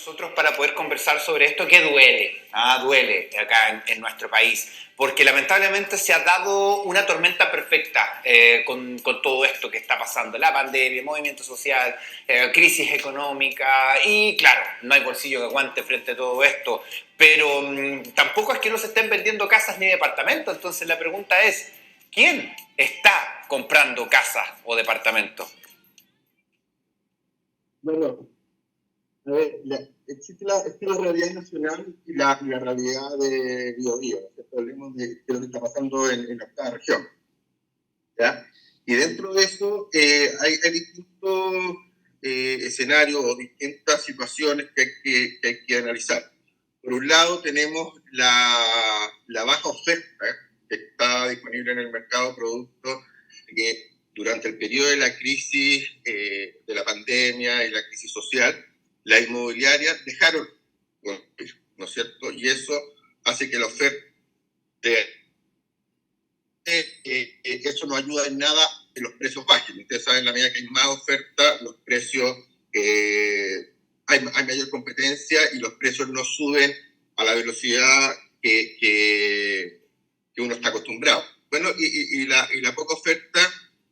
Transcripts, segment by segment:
nosotros para poder conversar sobre esto que duele acá en nuestro país, porque lamentablemente se ha dado una tormenta perfecta con todo esto que está pasando, la pandemia, movimiento social, crisis económica y claro, no hay bolsillo que aguante frente a todo esto, pero tampoco es que no se estén vendiendo casas ni departamentos, entonces la pregunta es, ¿quién está comprando casas o departamentos? Bueno, a ver, existe la realidad nacional y la realidad de Biobío. Hablemos de lo que está pasando en la octava región. ¿Ya? Y dentro de eso hay distintos escenarios o distintas situaciones que hay que analizar. Por un lado tenemos la baja oferta que está disponible en el mercado producto que durante el periodo de la crisis de la pandemia y la crisis social, las inmobiliarias dejaron construir, ¿no es cierto? Y eso hace que la oferta eso no ayuda en nada en los precios bajen. Ustedes saben, la medida que hay más oferta, los precios, hay mayor competencia y los precios no suben a la velocidad que uno está acostumbrado. Bueno, y la poca oferta,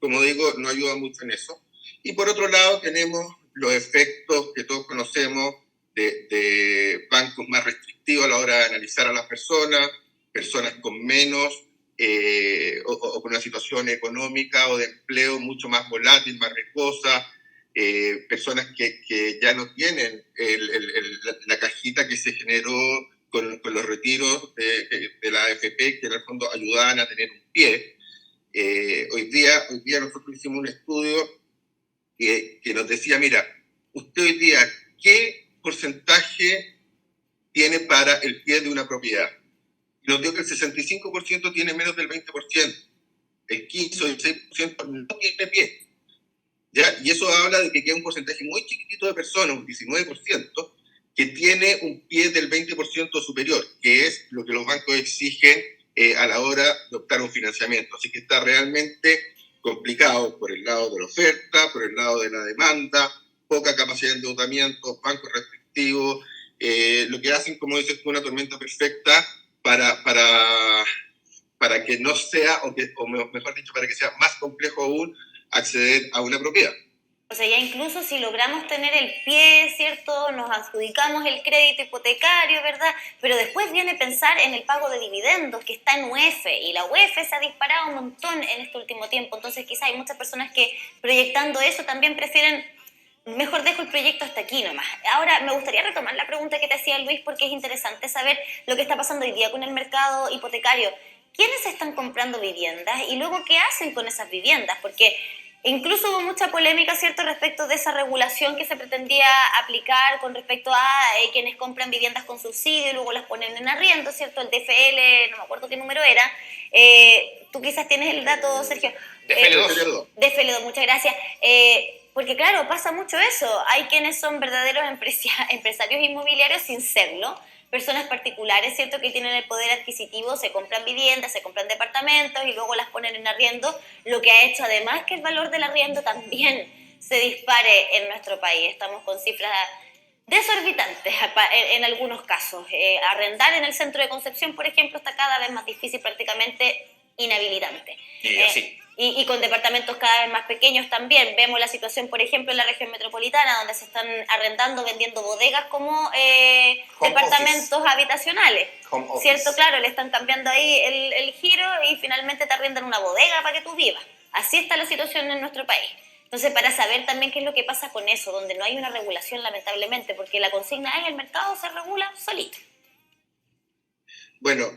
como digo, no ayuda mucho en eso. Y por otro lado tenemos los efectos que todos conocemos de bancos más restrictivos a la hora de analizar a las personas con menos o con una situación económica o de empleo mucho más volátil, más riesgosa, personas que ya no tienen la cajita que se generó con los retiros de la AFP, que en el fondo ayudaban a tener un pie. Hoy día nosotros hicimos un estudio que nos decía, mira, usted hoy día, ¿qué porcentaje tiene para el pie de una propiedad? Y nos dio que el 65% tiene menos del 20%, el 15 o el 6% no tiene pie. ¿Ya? Y eso habla de que queda un porcentaje muy chiquitito de personas, un 19%, que tiene un pie del 20% superior, que es lo que los bancos exigen a la hora de optar un financiamiento. Así que está realmente complicado por el lado de la oferta, por el lado de la demanda, poca capacidad de endeudamiento, bancos restrictivos, lo que hacen, como dices tú, una tormenta perfecta para que no sea, o mejor dicho, para que sea más complejo aún acceder a una propiedad. O sea, ya incluso si logramos tener el pie, ¿cierto? Nos adjudicamos el crédito hipotecario, ¿verdad? Pero después viene pensar en el pago de dividendos, que está en UEF, y la UEF se ha disparado un montón en este último tiempo. Entonces, quizá hay muchas personas que proyectando eso también prefieren, mejor dejo el proyecto hasta aquí nomás. Ahora, me gustaría retomar la pregunta que te hacía Luis, porque es interesante saber lo que está pasando hoy día con el mercado hipotecario. ¿Quiénes están comprando viviendas y luego qué hacen con esas viviendas? Porque incluso hubo mucha polémica, ¿cierto?, respecto de esa regulación que se pretendía aplicar con respecto a quienes compran viviendas con subsidio y luego las ponen en arriendo, ¿cierto? El DFL, no me acuerdo qué número era. Tú quizás tienes el dato, Sergio. DFL2. DFL2, muchas gracias. Porque claro, pasa mucho eso. Hay quienes son verdaderos empresarios inmobiliarios sin serlo, personas particulares, ¿cierto?, que tienen el poder adquisitivo, se compran viviendas, se compran departamentos y luego las ponen en arriendo, lo que ha hecho además que el valor del arriendo también se dispare en nuestro país. Estamos con cifras desorbitantes en algunos casos. Arrendar en el centro de Concepción, por ejemplo, está cada vez más difícil, prácticamente inhabilitante. Y con departamentos cada vez más pequeños también. Vemos la situación, por ejemplo, en la región metropolitana, donde se están arrendando, vendiendo bodegas como departamentos habitacionales. ¿Cierto? Claro, le están cambiando ahí el giro y finalmente te arriendan una bodega para que tú vivas. Así está la situación en nuestro país. Entonces, para saber también qué es lo que pasa con eso, donde no hay una regulación, lamentablemente, porque la consigna es el mercado se regula solito. Bueno,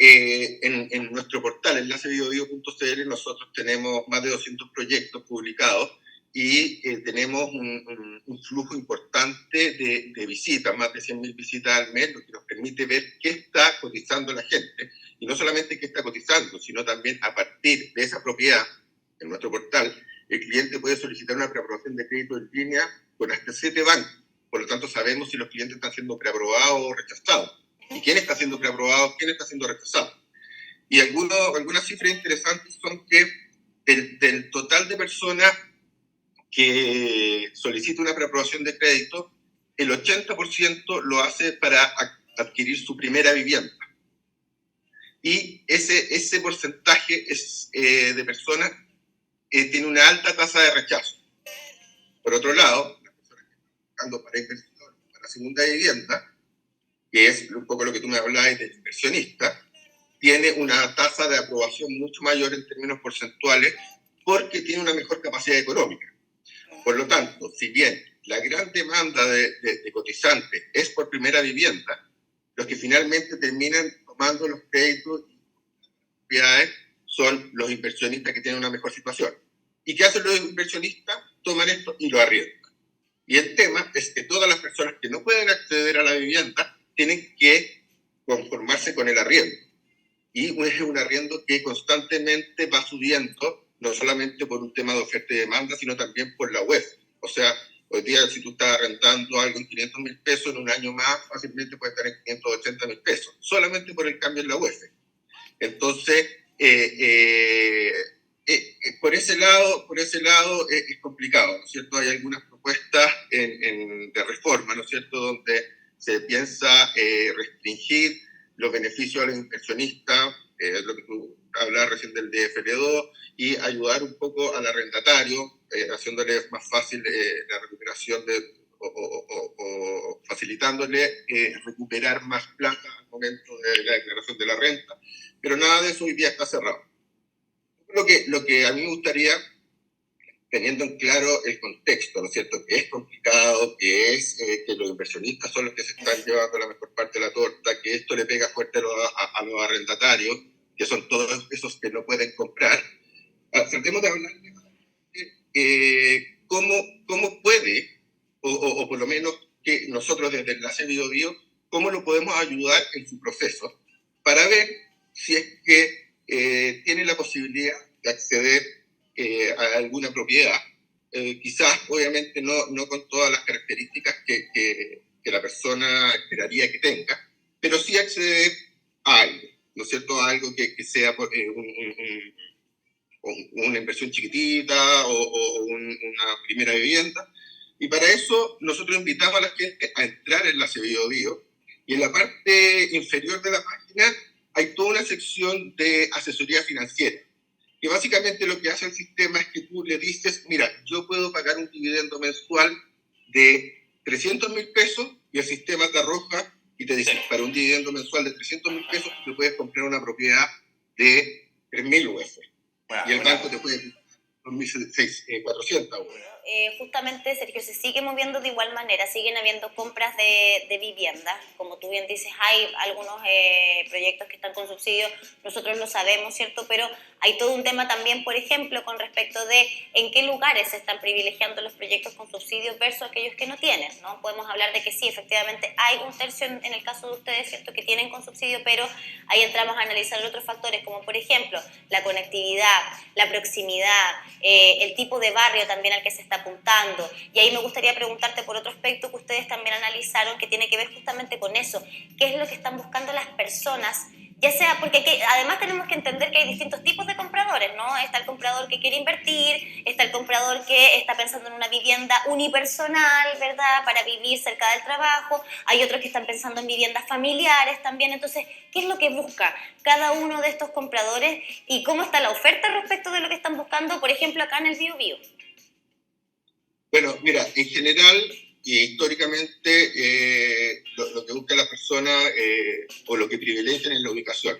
en nuestro portal, enlacebiobio.cl, nosotros tenemos más de 200 proyectos publicados y tenemos un flujo importante de visitas, más de 100.000 visitas al mes, lo que nos permite ver qué está cotizando la gente. Y no solamente qué está cotizando, sino también a partir de esa propiedad, en nuestro portal, el cliente puede solicitar una preaprobación de crédito en línea con hasta 7 bancos. Por lo tanto, sabemos si los clientes están siendo preaprobados o rechazados. ¿Y quién está siendo preaprobado? ¿Quién está siendo rechazado? Y algunas cifras interesantes son que del total de personas que solicita una preaprobación de crédito, el 80% lo hace para adquirir su primera vivienda. Y ese porcentaje de personas tiene una alta tasa de rechazo. Por otro lado, las personas que están buscando para inversión, para segunda vivienda, que es un poco lo que tú me hablabas del inversionista, tiene una tasa de aprobación mucho mayor en términos porcentuales porque tiene una mejor capacidad económica. Por lo tanto, si bien la gran demanda de cotizantes es por primera vivienda, los que finalmente terminan tomando los créditos y propiedades son los inversionistas que tienen una mejor situación. ¿Y qué hacen los inversionistas? Toman esto y lo arriendan. Y el tema es que todas las personas que no pueden acceder a la vivienda tienen que conformarse con el arriendo. Y es un arriendo que constantemente va subiendo, no solamente por un tema de oferta y demanda, sino también por la UEF. O sea, hoy día si tú estás arrendando algo en 500.000 pesos, en un año más fácilmente puede estar en 580.000 pesos, solamente por el cambio en la UEF. Entonces, por ese lado es complicado, ¿no es cierto? Hay algunas propuestas de reforma, ¿no es cierto?, donde se piensa restringir los beneficios a los inversionistas, lo que tú hablabas recién del DFL2, y ayudar un poco al arrendatario, haciéndole más fácil la recuperación o facilitándole recuperar más plata al momento de la declaración de la renta, pero nada de eso hoy día está cerrado. Lo que a mí me gustaría, teniendo en claro el contexto, ¿no es cierto?, que es complicado, que los inversionistas son los que se están llevando la mejor parte de la torta, que esto le pega fuerte a los arrendatarios, que son todos esos que no pueden comprar. Tratemos de hablar de cómo puede, o por lo menos que nosotros desde la Bio, cómo lo podemos ayudar en su proceso, para ver si es que tiene la posibilidad de acceder a alguna propiedad, quizás obviamente no con todas las características que la persona esperaría que tenga, pero sí acceder a algo, ¿no es cierto?, a algo que sea una inversión chiquitita o una primera vivienda. Y para eso nosotros invitamos a la gente a entrar en la Bio, y en la parte inferior de la página hay toda una sección de asesoría financiera, que básicamente lo que hace el sistema es que tú le dices, mira, yo puedo pagar un dividendo mensual de 300.000 pesos, y el sistema te arroja y te dice, para un dividendo mensual de 300.000 pesos, tú puedes comprar una propiedad de 3.000 UF. Y el banco te puede 2.400 UF. Justamente, Sergio, se sigue moviendo de igual manera, siguen habiendo compras de vivienda, como tú bien dices, hay algunos proyectos que están con subsidio, nosotros lo sabemos, ¿cierto? Pero hay todo un tema también, por ejemplo, con respecto de en qué lugares se están privilegiando los proyectos con subsidio versus aquellos que no tienen, ¿no? Podemos hablar de que sí, efectivamente hay un tercio en el caso de ustedes, ¿cierto?, que tienen con subsidio, pero ahí entramos a analizar otros factores, como por ejemplo, la conectividad, la proximidad, el tipo de barrio también al que se está apuntando. Y ahí me gustaría preguntarte por otro aspecto que ustedes también analizaron, que tiene que ver justamente con eso. ¿Qué es lo que están buscando las personas? Ya sea, porque además tenemos que entender que hay distintos tipos de compradores, ¿no? Está el comprador que quiere invertir, está el comprador que está pensando en una vivienda unipersonal, ¿verdad?, para vivir cerca del trabajo. Hay otros que están pensando en viviendas familiares también. Entonces, ¿qué es lo que busca cada uno de estos compradores y cómo está la oferta respecto de lo que están buscando, por ejemplo, acá en el Bio? Bueno, mira, en general y históricamente lo que busca la persona o lo que privilegian es la ubicación.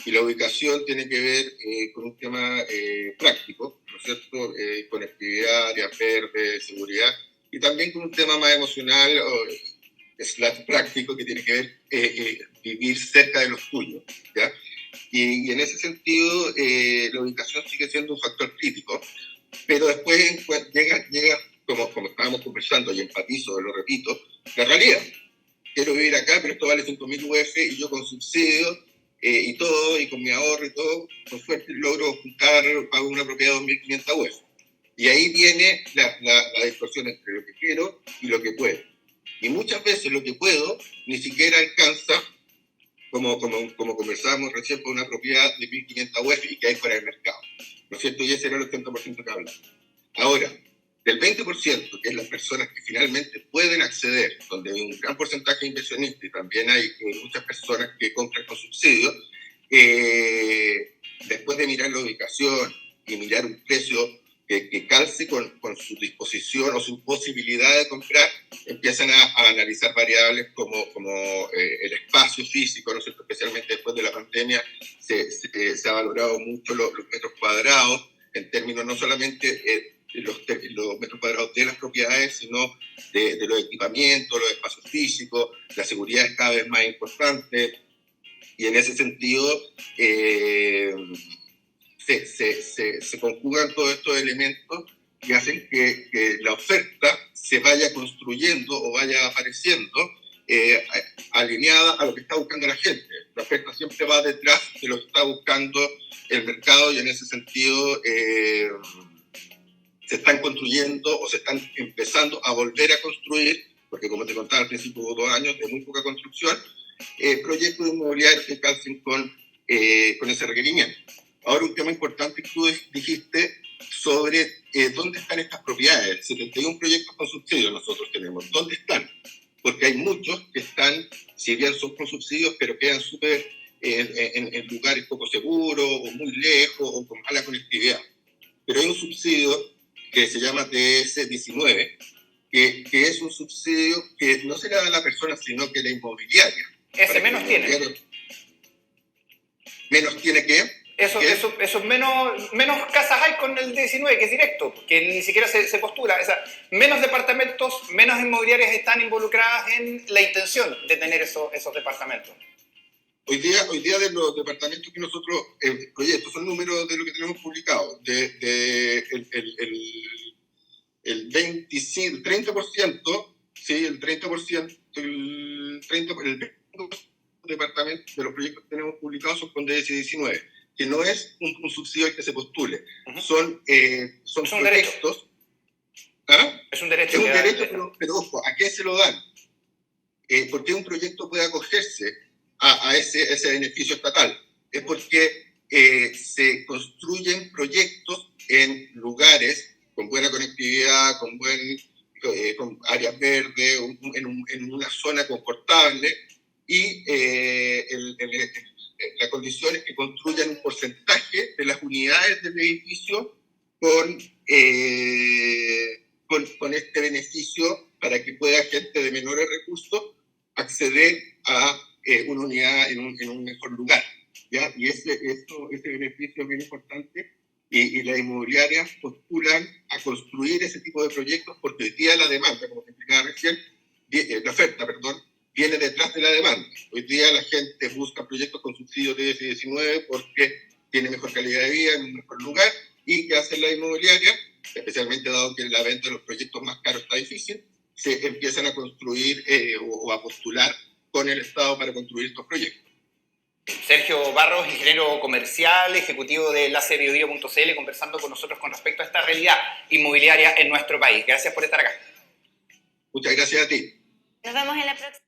Y la ubicación tiene que ver con un tema práctico, ¿no es cierto?, conectividad, áreas verdes, seguridad, y también con un tema más emocional / práctico, que tiene que ver vivir cerca de los tuyos, ¿ya? Y en ese sentido la ubicación sigue siendo un factor crítico, pero después llega como estábamos conversando, y empatizo, lo repito, la realidad. Quiero vivir acá, pero esto vale 5.000 UF, y yo con subsidio y todo, y con mi ahorro y todo, con suerte logro juntar, pago una propiedad de 2.500 UF. Y ahí viene la distorsión entre lo que quiero y lo que puedo. Y muchas veces lo que puedo ni siquiera alcanza, como conversábamos recién, por una propiedad de 1.500 UF y que hay fuera del mercado, ¿no es cierto? Y ese era el 80% que hablaba. Ahora, del 20%, que es las personas que finalmente pueden acceder, donde hay un gran porcentaje de inversionistas y también hay muchas personas que compran con subsidio, después de mirar la ubicación y mirar un precio que calce con su disposición o su posibilidad de comprar, empiezan a analizar variables como el espacio físico, ¿no es cierto? Especialmente después de la pandemia se ha valorado mucho los metros cuadrados, en términos no solamente los metros cuadrados de las propiedades, sino de los equipamientos, los espacios físicos, la seguridad es cada vez más importante, y en ese sentido se conjugan todos estos elementos que hacen que la oferta se vaya construyendo o vaya apareciendo alineada a lo que está buscando la gente. La oferta siempre va detrás de lo que está buscando el mercado, y en ese sentido se están construyendo o se están empezando a volver a construir, porque como te contaba al principio hubo 2 años de muy poca construcción, proyectos inmobiliarios que calcen con ese requerimiento. Ahora, un tema importante que tú dijiste sobre dónde están estas propiedades. 71 proyectos con subsidios nosotros tenemos. ¿Dónde están? Porque hay muchos que están, si bien son con subsidios, pero quedan súper en lugares poco seguros, o muy lejos, o con mala conectividad. Pero hay un subsidio que se llama TS19, que es un subsidio que no se le da a la persona, sino que la inmobiliaria. Ese menos tiene. ¿Menos tiene qué? Eso menos casas hay con el 19, que es directo, que ni siquiera se postula. O sea, menos departamentos, menos inmobiliarias están involucradas en la intención de tener esos departamentos. Hoy día de los departamentos que nosotros, proyectos, son números de lo que tenemos publicado, el 30%, sí, el 30%, el 20% de departamentos de los proyectos que tenemos publicados son con DS19, que no es un subsidio al que se postule, son proyectos. ¿Ah? Es un derecho. Es un derecho, pero ojo, ¿a qué se lo dan? Porque un proyecto puede acogerse a ese beneficio estatal. Es porque se construyen proyectos en lugares con buena conectividad, con áreas verdes, en una zona confortable, y la condición es que construyan un porcentaje de las unidades del edificio con este beneficio, para que pueda gente de menores recursos acceder a una unidad en un mejor lugar, ¿ya? Y ese beneficio es bien importante, y las inmobiliarias postulan a construir ese tipo de proyectos porque hoy día la demanda, como te explicaba recién, la oferta, perdón, viene detrás de la demanda. Hoy día la gente busca proyectos con subsidio de DS19 porque tiene mejor calidad de vida en un mejor lugar. ¿Y qué hacen las inmobiliarias? Especialmente dado que la venta de los proyectos más caros está difícil, se empiezan a construir o a postular con el Estado para construir estos proyectos. Sergio Barros, ingeniero comercial, ejecutivo de LaceBiodío.cl, conversando con nosotros con respecto a esta realidad inmobiliaria en nuestro país. Gracias por estar acá. Muchas gracias a ti. Nos vemos en la próxima.